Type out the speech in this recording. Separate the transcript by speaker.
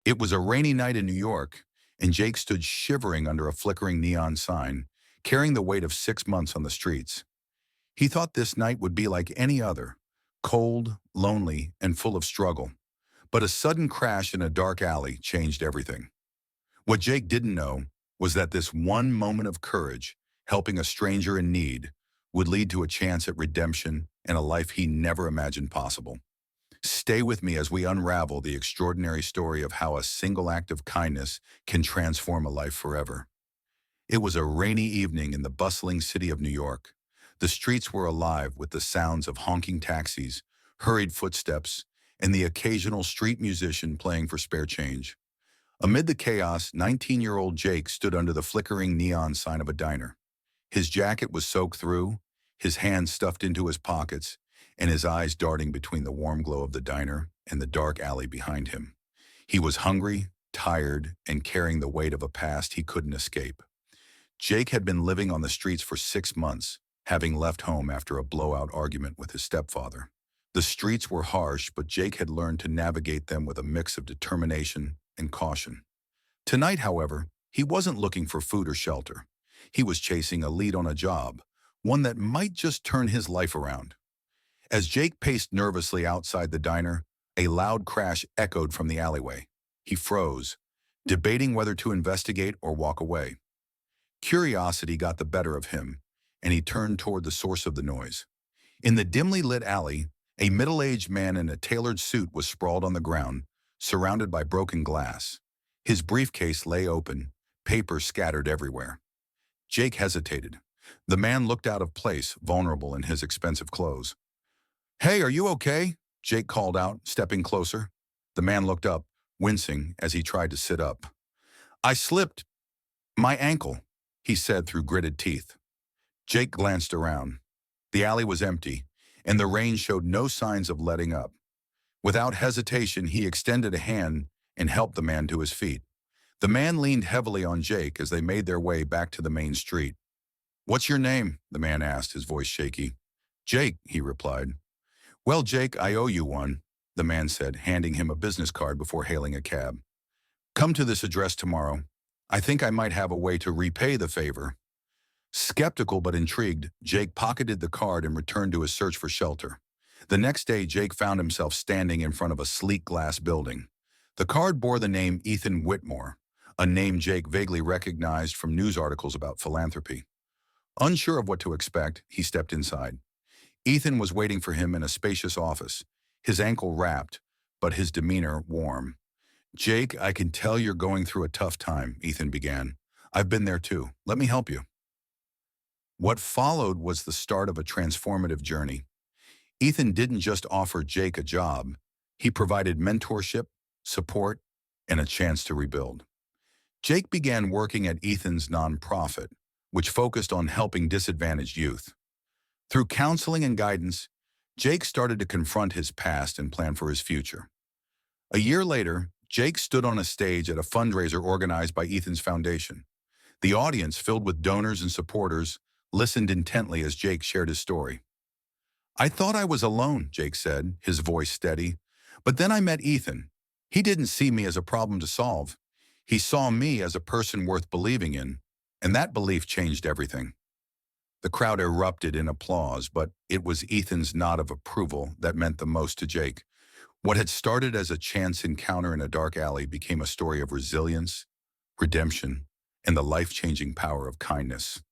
Speaker 1: It was a rainy night in New York, and Jake stood shivering under a flickering neon sign, carrying the weight of 6 months on the streets. He thought this night would be like any other, cold, lonely, and full of struggle. But a sudden crash in a dark alley changed everything. What Jake didn't know was that this one moment of courage, helping a stranger in need, would lead to a chance at redemption and a life he never imagined possible. Stay with me as we unravel the extraordinary story of how a single act of kindness can transform a life forever. It was a rainy evening in the bustling city of New York. The streets were alive with the sounds of honking taxis, hurried footsteps, and the occasional street musician playing for spare change. Amid the chaos, 19-year-old Jake stood under the flickering neon sign of a diner. His jacket was soaked through, his hands stuffed into his pockets, and his eyes darting between the warm glow of the diner and the dark alley behind him. He was hungry, tired, and carrying the weight of a past he couldn't escape. Jake had been living on the streets for 6 months, having left home after a blowout argument with his stepfather. The streets were harsh, but Jake had learned to navigate them with a mix of determination and caution. Tonight, however, he wasn't looking for food or shelter. He was chasing a lead on a job, one that might just turn his life around. As Jake paced nervously outside the diner, a loud crash echoed from the alleyway. He froze, debating whether to investigate or walk away. Curiosity got the better of him, and he turned toward the source of the noise. In the dimly lit alley, a middle-aged man in a tailored suit was sprawled on the ground, surrounded by broken glass. His briefcase lay open, papers scattered everywhere. Jake hesitated. The man looked out of place, vulnerable in his expensive clothes. "Hey, are you okay?" Jake called out, stepping closer. The man looked up, wincing as he tried to sit up. "I slipped my ankle," he said through gritted teeth. Jake glanced around. The alley was empty, and the rain showed no signs of letting up. Without hesitation, he extended a hand and helped the man to his feet. The man leaned heavily on Jake as they made their way back to the main street. "What's your name?" the man asked, his voice shaky. "Jake," he replied. "Well, Jake, I owe you one," the man said, handing him a business card before hailing a cab. "Come to this address tomorrow. I think I might have a way to repay the favor." Skeptical but intrigued, Jake pocketed the card and returned to his search for shelter. The next day, Jake found himself standing in front of a sleek glass building. The card bore the name Ethan Whitmore, a name Jake vaguely recognized from news articles about philanthropy. Unsure of what to expect, he stepped inside. Ethan was waiting for him in a spacious office, his ankle wrapped, but his demeanor warm. "Jake, I can tell you're going through a tough time," Ethan began. "I've been there too. Let me help you." What followed was the start of a transformative journey. Ethan didn't just offer Jake a job. He provided mentorship, support, and a chance to rebuild. Jake began working at Ethan's nonprofit, which focused on helping disadvantaged youth. Through counseling and guidance, Jake started to confront his past and plan for his future. A year later, Jake stood on a stage at a fundraiser organized by Ethan's foundation. The audience, filled with donors and supporters, listened intently as Jake shared his story. "I thought I was alone," Jake said, his voice steady. "But then I met Ethan. He didn't see me as a problem to solve. He saw me as a person worth believing in, and that belief changed everything." The crowd erupted in applause, but it was Ethan's nod of approval that meant the most to Jake. What had started as a chance encounter in a dark alley became a story of resilience, redemption, and the life-changing power of kindness.